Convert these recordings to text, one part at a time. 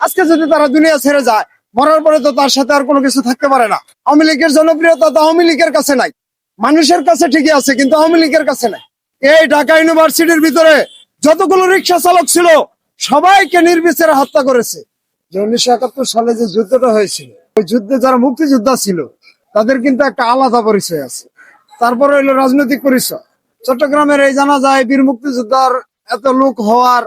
আজকে যদি তারা দুনিয়া ছেড়ে যায়, মরার পরে তো তার সাথে আর কোনো কিছু থাকতে পারে না। আওয়ামী লীগের জনপ্রিয়তা তো আওয়ামী লীগের কাছে নাই, মানুষের কাছে ঠিকই আছে, কিন্তু আওয়ামী লীগের কাছে নাই। এই ঢাকা ইউনিভার্সিটির ভিতরে যতগুলো রিক্সা চালক ছিল সবাইকে নির্বিচারে হত্যা করেছে। যে 1971 সালে যে যুদ্ধটা হয়েছিল, ওই যুদ্ধে যারা মুক্তিযোদ্ধা ছিল তাদের কিন্তু একটা আলাদা পরিচয় আছে। তারপরে হইলো রাজনৈতিক পরিচয়। চট্টগ্রামের এই জানা যায় বীর মুক্তিযোদ্ধার এত লোক হওয়ার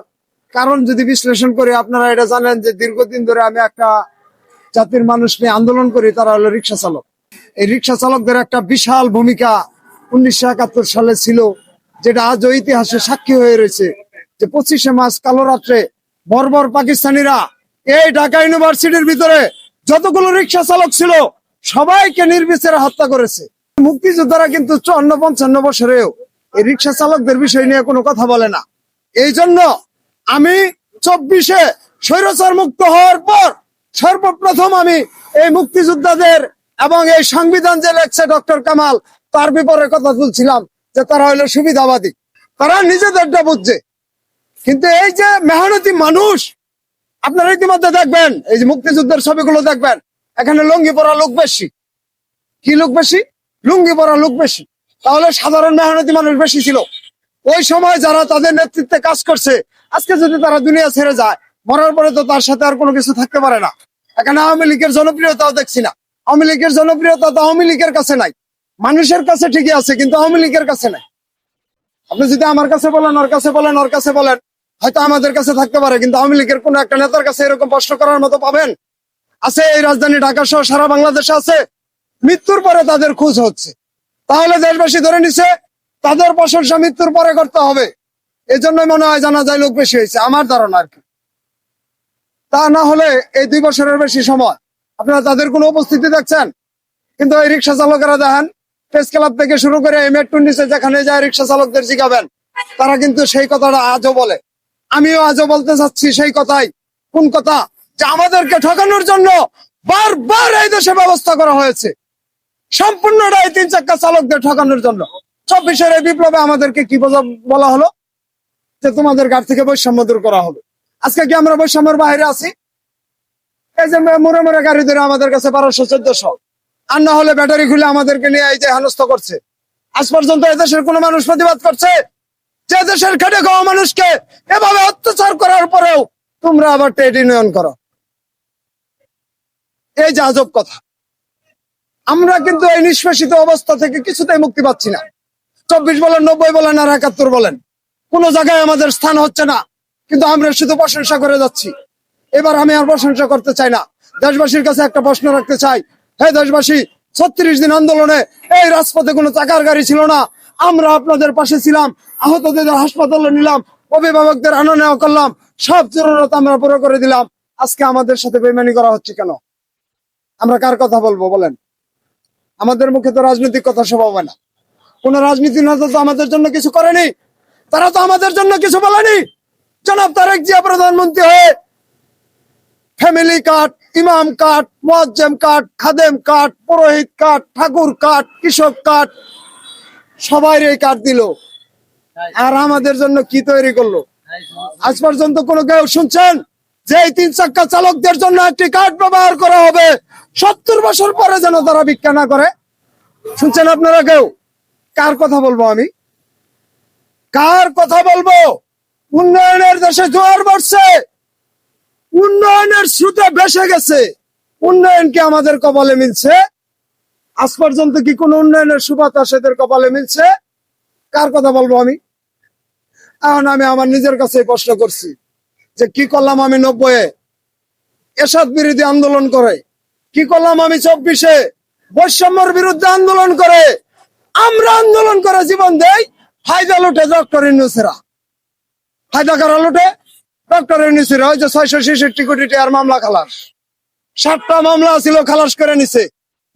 কারণ যদি বিশ্লেষণ করি, আপনারা এটা জানেন যে দীর্ঘদিন ধরে আমি একটা জাতির মানুষ নিয়ে আন্দোলন করি, তারা হলো রিক্সা চালক। এই রিক্সা চালকদের একটা বিশাল ভূমিকা 1971 সালে ছিল, যেটা আজও ইতিহাসে সাক্ষী হয়ে রয়েছে। যে 25শে মার্চ কালো রাত্রে বর্বর পাকিস্তানিরা এই ঢাকা ইউনিভার্সিটির ভিতরে যতগুলো রিক্সা চালক ছিল সবাইকে নির্বিচারে হত্যা করেছে। মুক্তিযোদ্ধারা কিন্তু 54-55 বছরেও এই রিক্সা চালকদের বিষয় নিয়ে কোনো কথা বলে না। এই জন্য আমি 24-এ স্বৈরাচার মুক্ত হওয়ার পর সর্বপ্রথম আমি এই মুক্তিযোদ্ধাদের এবং এই সংবিধান যে লেখছে ডক্টর কামাল, তার বিপরীতে কথা তুলছিলাম যে তারা হলো সুবিধাবাদী, তারা নিজেদেরটা বুঝছে। কিন্তু এই যে মেহনতি মানুষ, আপনারা ইতিমধ্যে দেখবেন এই যে মুক্তিযুদ্ধের ছবিগুলো দেখবেন, এখানে লুঙ্গি পরা লোক বেশি। কি লোক বেশি? লুঙ্গি পরা লোক বেশি। তাহলে সাধারণ মেহনতি মানুষ বেশি ছিল। ওই সময় যারা তাদের নেতৃত্বে কাজ করছে, আজকে যদি তারা দুনিয়া ছেড়ে যায়, মরার পরে তো তার সাথে আর কোনো কিছু থাকতে পারে না। এখানে আওয়ামী লীগের জনপ্রিয়তাও দেখছি না। আওয়ামী লীগের জনপ্রিয়তা তো আওয়ামী লীগের কাছে নাই, মানুষের কাছে ঠিকই আছে, কিন্তু আওয়ামী লীগের কাছে নাই। আপনি যদি আমার কাছে বলেন, ওর কাছে বলেন, ওর কাছে বলেন, হয়তো আমাদের কাছে থাকতে পারে, কিন্তু আওয়ামী লীগের কোন একটা নেতার কাছে এরকম প্রশ্ন করার মতো পাবেন? আছে? এই রাজধানী ঢাকা সহ সারা বাংলাদেশে আছে। মৃত্যুর পরে তাদের খোঁজ হচ্ছে। তাহলে দেশবাসী ধরে নিছে তাদের প্রশংসা মৃত্যুর পরে করতে হবে। এই জন্যই মনে হয় জানা যায় লোক বেশি হয়েছে, আমার ধারণা আর কি। তা না হলে এই 2 বছরের বেশি সময় আপনারা তাদের কোনো উপস্থিতি দেখছেন? কিন্তু এই রিক্সা চালকেরা দেখেন, প্রেস ক্লাব থেকে শুরু করে মেট্রোর নিচে যেখানে যায় রিক্সা চালকদের জিজ্ঞাবেন, তারা কিন্তু সেই কথাটা আজও বলে। আমিও আজও বলতে চাচ্ছি সেই কথাই। কোন কথা? যে আমাদেরকে ঠকানোর জন্য বারবার এই দেশে ব্যবস্থা করা হয়েছে, সম্পূর্ণটাই 3 চাক্কা চালকদের ঠকানোর জন্য। 24-এর এই বিপ্লবে আমাদেরকে কি বলা হলো? যে তোমাদের ঘাট থেকে বৈষম্য দূর করা হবে। আজকে কি আমরা বৈষম্যের বাইরে আছি? এই যে মোড়ে মোড়ে গাড়ি ধরে আমাদের কাছে 1200-1400, আর না হলে ব্যাটারি খুলে আমাদেরকে নিয়ে এই যে হেনস্থা করছে। আজ পর্যন্ত এদেশের কোন মানুষ প্রতিবাদ করছে? যে দেশের খেটে খাওয়া মানুষকে এভাবে অত্যাচার করার পরেও তোমরা আবার ট্রেড ইউনিয়ন করো, এই যে আজব কথা। আমরা কিন্তু এই নিষ্পেষিত অবস্থা থেকে কিছুতেই মুক্তি পাচ্ছি না। 24 বলেন, 90 বলেন, আর 71 বলেন, কোন জায়গায় আমাদের স্থান হচ্ছে না। কিন্তু আমরা শুধু প্রশংসা করে যাচ্ছি। এবার আমি আর প্রশংসা করতে চাই না। দেশবাসীর কাছে একটা প্রশ্ন রাখতে চাই। হে দেশবাসী, 36 দিন আন্দোলনে এই রাজপথে কোনো চাকার গাড়ি ছিল না। আমরা আপনাদের পাশে ছিলাম, আহতদের হাসপাতালে নিলাম, অভিভাবকদের আনা নেওয়া করলাম, সব জরুরত আমরা পুরো করে দিলাম। আজকে আমাদের সাথে বেইমানি করা হচ্ছে কেন? আমরা কার কথা বলবো বলেন? আমাদের মুখে তো রাজনৈতিক কথা সব হবে না। কোন রাজনীতি নেতা তো আমাদের জন্য কিছু করেনি, তারা তো আমাদের জন্য কিছু বলেনি। জনাব তারেক জিয়া প্রধানমন্ত্রী হয়ে ফ্যামিলি কার্ড, ইমাম কার্ড, মুয়াজ্জেম কার্ড, খাদেম কার্ড, পুরোহিত কার্ড, ঠাকুর কার্ড, কৃষক কার্ড, সবাই এই কার্ড দিল, আর আমাদের জন্য কি তৈরি করলো? আজ পর্যন্ত কোনো কেউ শুনছেন যে এই 3 চাক্কা চালকদের জন্য একটি কার্ড ব্যবহার করা হবে 70 বছর পরে যেন তারা ভিক্ষা না করে? শুনছেন আপনারা কেউ? কার কথা বলবো আমি? কার কথা বলবো? উন্নয়নের দেশে জোয়ার বাড়ছে, উন্নয়নের স্রোতে ভেসে গেছে। উন্নয়ন কি আমাদের কপালে মিলছে? আজ পর্যন্ত কি কোন উন্নয়নের সুবাতাস এদের কপালে মিলছে? কার কথা বলবো আমি? এখন আমি আমার নিজের কাছে প্রশ্ন করছি যে কি করলাম আমি 90-এ এরশাদ বিরোধী আন্দোলন করে, কি করলাম আমি 24-এ বৈষম্যের বিরুদ্ধে আন্দোলন করে। আমরা আন্দোলন করে জীবন দেই, ফায়দা লুটে ডক্টর ইউনূসেরা। ফায়দা কারা লুটে? ডক্টর ইউনূসেরা। ওই যে 666 কোটি টাকার মামলা খালাস, 7টা মামলা ছিল খালাস করে নিছে,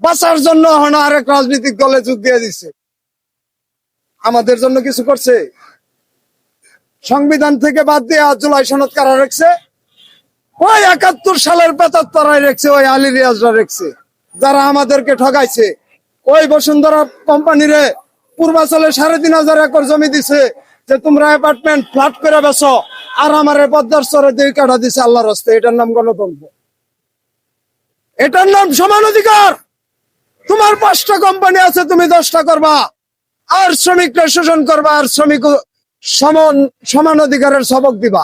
বাঁচার জন্য এখন আরেক রাজনৈতিক দলে যোগ দিয়ে দিচ্ছে। আমাদের জন্য কিছু করছে? সংবিধান থেকে বাদ দিয়ে জুলাই সনদ কারা রেখছে? ওই 71 সালের 75 রেখছে, ওই আলী রিয়াজরা রেখছে, যারা আমাদেরকে ঠগাইছে। ওই বসুন্ধরা কোম্পানিরে পূর্বাচলে 3,500 একর জমি দিছে যে তোমরা অ্যাপার্টমেন্ট ফ্ল্যাট করে বেচো, আর আমার পদ্মার চরে 2 কাঠা দিছে আল্লাহর হস্তে, এটার নাম গণতন্ত্র? এটার নাম সমান অধিকার? তোমার 5টা কোম্পানি আছে, তুমি 10টা করবা, আর শ্রমিকরা শোষণ করবা, আর শ্রমিক সমান সমান অধিকারের সবক দিবা।